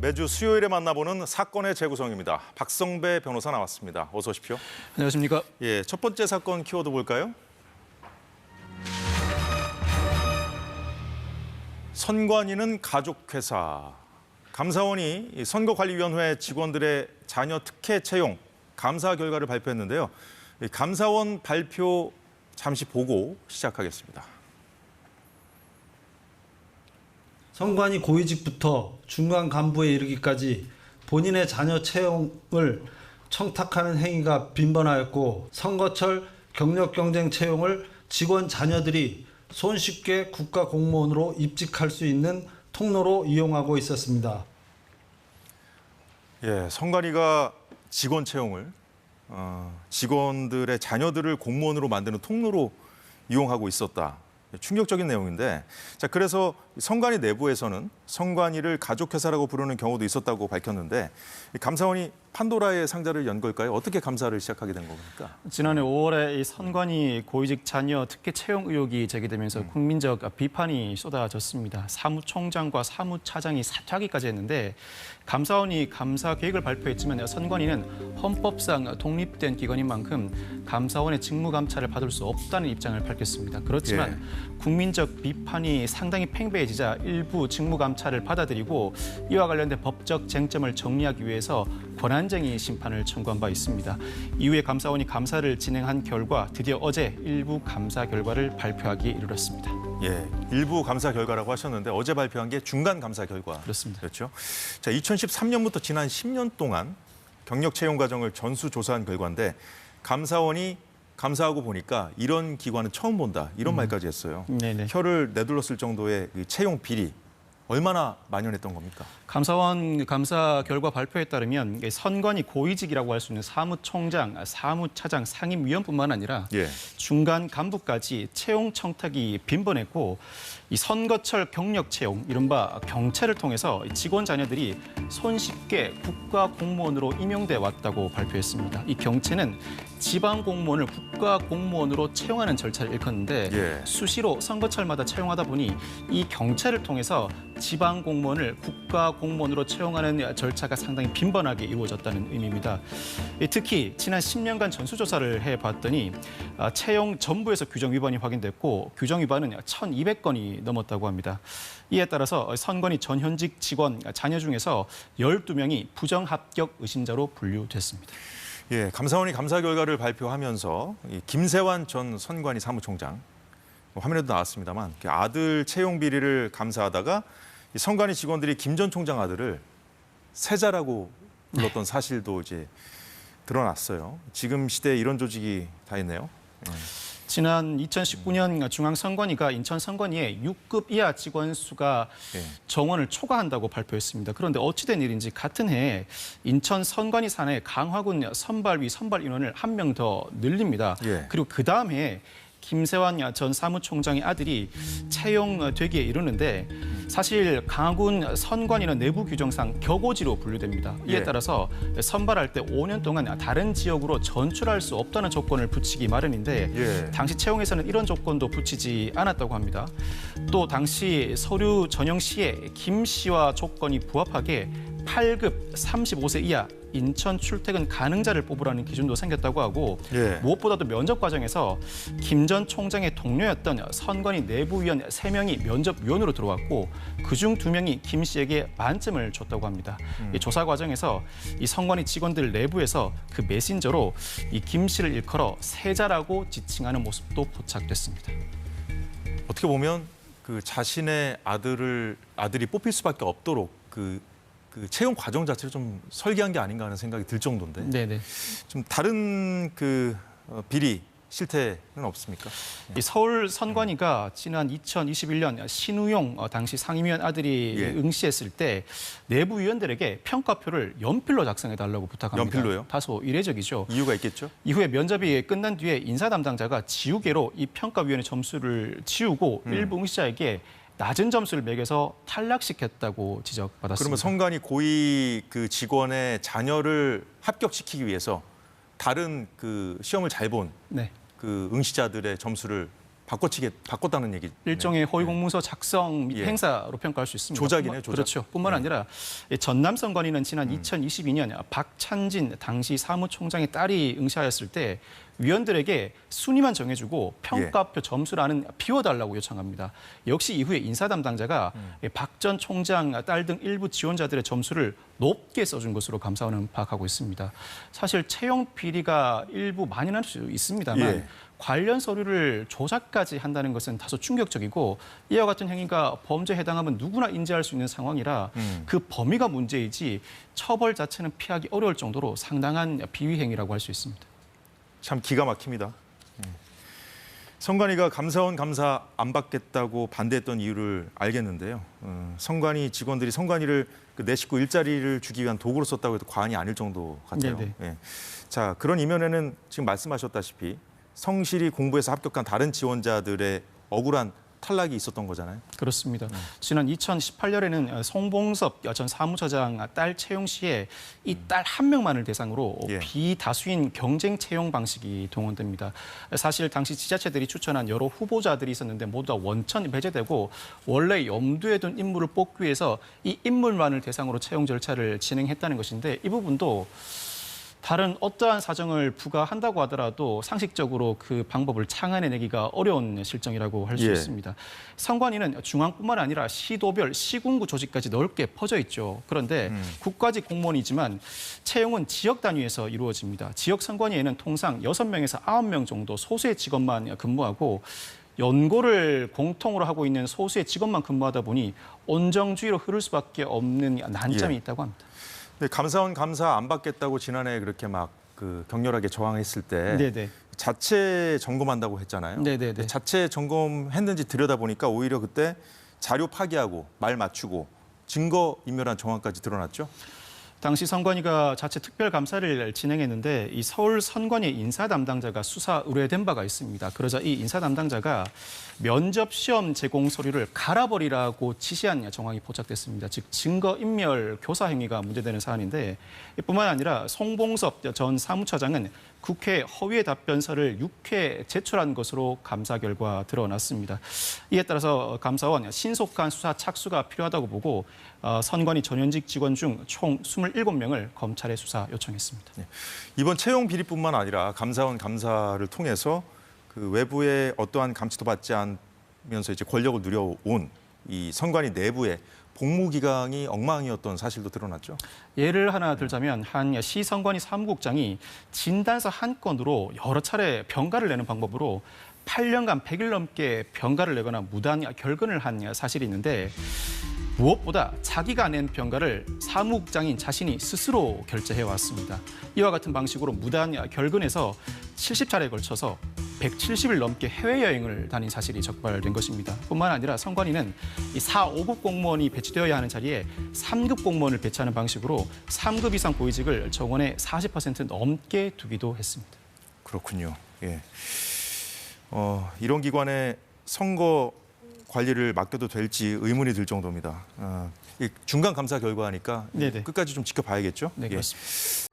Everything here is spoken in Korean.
매주 수요일에 만나보는 사건의 재구성입니다. 박성배 변호사 나왔습니다. 어서 오십시오. 안녕하십니까. 예, 첫 번째 사건 키워드 볼까요? 선관위는 가족회사. 감사원이 선거관리위원회 직원들의 자녀 특혜 채용 감사 결과를 발표했는데요. 감사원 발표 잠시 보고 시작하겠습니다. 선관위 고위직부터 중간 간부에 이르기까지 본인의 자녀 채용을 청탁하는 행위가 빈번하였고, 선거철 경력 경쟁 채용을 직원 자녀들이 손쉽게 국가 공무원으로 입직할 수 있는 통로로 이용하고 있었습니다. 예, 선관위가 직원 채용을 직원들의 자녀들을 공무원으로 만드는 통로로 이용하고 있었다. 충격적인 내용인데, 자, 그래서 선관위 내부에서는 선관위를 가족회사라고 부르는 경우도 있었다고 밝혔는데, 감사원이 판도라의 상자를 연 걸까요? 어떻게 감사를 시작하게 된 겁니까? 지난해 5월에 이 선관위 고위직 자녀 특혜 채용 의혹이 제기되면서 국민적 비판이 쏟아졌습니다. 사무총장과 사무차장이 사퇴하기까지 했는데, 감사원이 감사 계획을 발표했지만 선관위는 헌법상 독립된 기관인 만큼 감사원의 직무 감찰을 받을 수 없다는 입장을 밝혔습니다. 그렇지만 국민적 비판이 상당히 팽배해지자 일부 직무 감찰을 받아들이고, 이와 관련된 법적 쟁점을 정리하기 위해서 권한쟁의 심판을 청구한 바 있습니다. 이후에 감사원이 감사를 진행한 결과 드디어 어제 일부 감사 결과를 발표하기에 이르렀습니다. 예, 일부 감사 결과라고 하셨는데 어제 발표한 게 중간 감사 결과. 그렇습니다. 그렇죠. 자, 2013년부터 지난 10년 동안 경력 채용 과정을 전수조사한 결과인데, 감사원이 감사하고 보니까 이런 기관은 처음 본다, 이런 말까지 했어요. 네네. 혀를 내둘렀을 정도의 그 채용 비리, 얼마나 만연했던 겁니까? 감사원 감사 결과 발표에 따르면 선관위 고위직이라고 할 수 있는 사무총장, 사무차장, 상임위원뿐만 아니라 중간 간부까지 채용 청탁이 빈번했고, 이 선거철 경력 채용, 이른바 경채를 통해서 직원 자녀들이 손쉽게 국가 공무원으로 임용돼 왔다고 발표했습니다. 이 경채는 지방 공무원을 국가 공무원으로 채용하는 절차를 일컫는데, 수시로 선거철마다 채용하다 보니 이 경채를 통해서 지방 공무원을 국가 공무원으로 채용하는 절차가 상당히 빈번하게 이루어졌다는 의미입니다. 특히 지난 10년간 전수조사를 해봤더니 채용 전부에서 규정 위반이 확인됐고, 규정 위반은 1,200건이 넘었다고 합니다. 이에 따라서 선관위 전현직 직원 자녀 중에서 12명이 부정합격 의심자로 분류됐습니다. 예, 감사원이 감사 결과를 발표하면서 김세환 전 선관위 사무총장, 화면에도 나왔습니다만, 아들 채용 비리를 감사하다가 선관위 직원들이 김 전 총장 아들을 세자라고 불렀던 사실도 이제 드러났어요. 지금 시대에 이런 조직이 다 있네요. 지난 2019년 중앙선관위가 인천선관위에 6급 이하 직원 수가 정원을 초과한다고 발표했습니다. 그런데 어찌된 일인지 같은 해에 인천선관위 산하의 강화군 선발위 선발 인원을 한 명 더 늘립니다. 그리고 그 다음 해에 김세환 전 사무총장의 아들이 채용되기에 이르는데, 사실 강화군 선관위는 내부 규정상 격오지로 분류됩니다. 이에 따라서 선발할 때 5년 동안 다른 지역으로 전출할 수 없다는 조건을 붙이기 마련인데, 당시 채용에서는 이런 조건도 붙이지 않았다고 합니다. 또 당시 서류 전형 시에 김 씨와 조건이 부합하게 8급 35세 이하 인천 출퇴근 가능자를 뽑으라는 기준도 생겼다고 하고, 무엇보다도 면접 과정에서 김 전 총장의 동료였던 선관위 내부위원 3명이 면접위원으로 들어왔고, 그중 2명이 김 씨에게 만점을 줬다고 합니다. 이 조사 과정에서 이 선관위 직원들 내부에서 그 메신저로 이 김 씨를 일컬어 세자라고 지칭하는 모습도 포착됐습니다. 어떻게 보면 그 자신의 아들이 뽑힐 수밖에 없도록 그 채용 과정 자체를 좀 설계한 게 아닌가 하는 생각이 들 정도인데, 좀 다른 비리 실태는 없습니까? 이 서울 선관위가 지난 2021년 신우용 당시 상임위원 아들이 응시했을 때 내부 위원들에게 평가표를 연필로 작성해달라고 부탁합니다. 연필로요? 다소 이례적이죠. 이유가 있겠죠? 이후에 면접이 끝난 뒤에 인사 담당자가 지우개로 이 평가위원의 점수를 지우고 일부 응시자에게 낮은 점수를 매겨서 탈락시켰다고 지적받았습니다. 그러면 선관위 고위 그 직원의 자녀를 합격시키기 위해서 다른 그 시험을 잘 본 그 응시자들의 점수를 바꿨다는 얘기. 일종의 허위공문서 작성 및 예. 행사로 평가할 수 있습니다. 조작이네요, 조작. 그렇죠. 뿐만 아니라 전남 선관위는 지난 2022년 박찬진 당시 사무총장의 딸이 응시하였을 때 위원들에게 순위만 정해주고 평가표 점수라는 비워달라고 요청합니다. 역시 이후에 인사 담당자가 박 전 총장 딸 등 일부 지원자들의 점수를 높게 써준 것으로 감사원은 파악하고 있습니다. 사실 채용 비리가 일부 만연할 수 있습니다만 예. 관련 서류를 조작까지 한다는 것은 다소 충격적이고 이와 같은 행위가 범죄에 해당하면 누구나 인지할 수 있는 상황이라 그 범위가 문제이지 처벌 자체는 피하기 어려울 정도로 상당한 비위 행위라고 할 수 있습니다. 참 기가 막힙니다. 선관위가 감사원 감사 안 받겠다고 반대했던 이유를 알겠는데요. 선관위 직원들이 선관위를 내 식구 일자리를 주기 위한 도구로 썼다고 해도 과언이 아닐 정도 같아요. 네네. 예. 자, 그런 이면에는 지금 말씀하셨다시피 성실히 공부해서 합격한 다른 지원자들의 억울한 탈락이 있었던 거잖아요. 그렇습니다. 지난 2018년에는 송봉섭 전 사무처장 딸 채용 시에 이 딸 한 명만을 대상으로 예. 비다수인 경쟁 채용 방식이 동원됩니다. 사실 당시 지자체들이 추천한 여러 후보자들이 있었는데 모두 다 원천 배제되고 원래 염두에 둔 인물을 뽑기 위해서 이 인물만을 대상으로 채용 절차를 진행했다는 것인데 이 부분도 다른 어떠한 사정을 부과한다고 하더라도 상식적으로 그 방법을 창안해내기가 어려운 실정이라고 할 수 예. 있습니다. 선관위는 중앙뿐만 아니라 시도별, 시군구 조직까지 넓게 퍼져 있죠. 그런데 국가직 공무원이지만 채용은 지역 단위에서 이루어집니다. 지역 선관위에는 통상 6명에서 9명 정도 소수의 직원만 근무하고 연고를 공통으로 하고 있는 소수의 직원만 근무하다 보니 온정주의로 흐를 수밖에 없는 난점이 예. 있다고 합니다. 근데 감사원 감사 안 받겠다고 지난해 그렇게 막 격렬하게 저항했을 때 네네. 자체 점검한다고 했잖아요. 네네네. 근데 자체 점검했는지 들여다보니까 오히려 그때 자료 파기하고 말 맞추고 증거 인멸한 정황까지 드러났죠. 당시 선관위가 자체 특별 감사를 진행했는데 이 서울 선관위 인사 담당자가 수사 의뢰된 바가 있습니다. 그러자 이 인사 담당자가 면접 시험 제공 서류를 갈아버리라고 지시한 정황이 포착됐습니다. 즉 증거 인멸 교사 행위가 문제되는 사안인데 이뿐만 아니라 송봉섭 전 사무처장은 국회 허위의 답변서를 6회 제출한 것으로 감사 결과 드러났습니다. 이에 따라서 감사원 신속한 수사 착수가 필요하다고 보고 선관위 전현직 직원 중 총 27명을 검찰에 수사 요청했습니다. 이번 채용 비리뿐만 아니라 감사원 감사를 통해서 그 외부의 어떠한 감시도 받지 않으면서 이제 권력을 누려온 이 선관위 내부의 복무 기강이 엉망이었던 사실도 드러났죠. 예를 하나 들자면 한 시선관위 사무국장이 진단서 한 건으로 여러 차례 병가를 내는 방법으로 8년간 100일 넘게 병가를 내거나 무단 결근을 한 사실이 있는데 무엇보다 자기가 낸 병가를 사무국장인 자신이 스스로 결제해왔습니다. 이와 같은 방식으로 무단 결근해서 70차례에 걸쳐서 170일 넘게 해외여행을 다닌 사실이 적발된 것입니다. 뿐만 아니라 선관위는 이 4, 5급 공무원이 배치되어야 하는 자리에 3급 공무원을 배치하는 방식으로 3급 이상 고위직을 정원의 40% 넘게 두기도 했습니다. 그렇군요. 예. 이런 기관에 선거 관리를 맡겨도 될지 의문이 들 정도입니다. 이 중간 감사 결과니까 네네. 끝까지 좀 지켜봐야겠죠. 네, 예. 그렇습니다.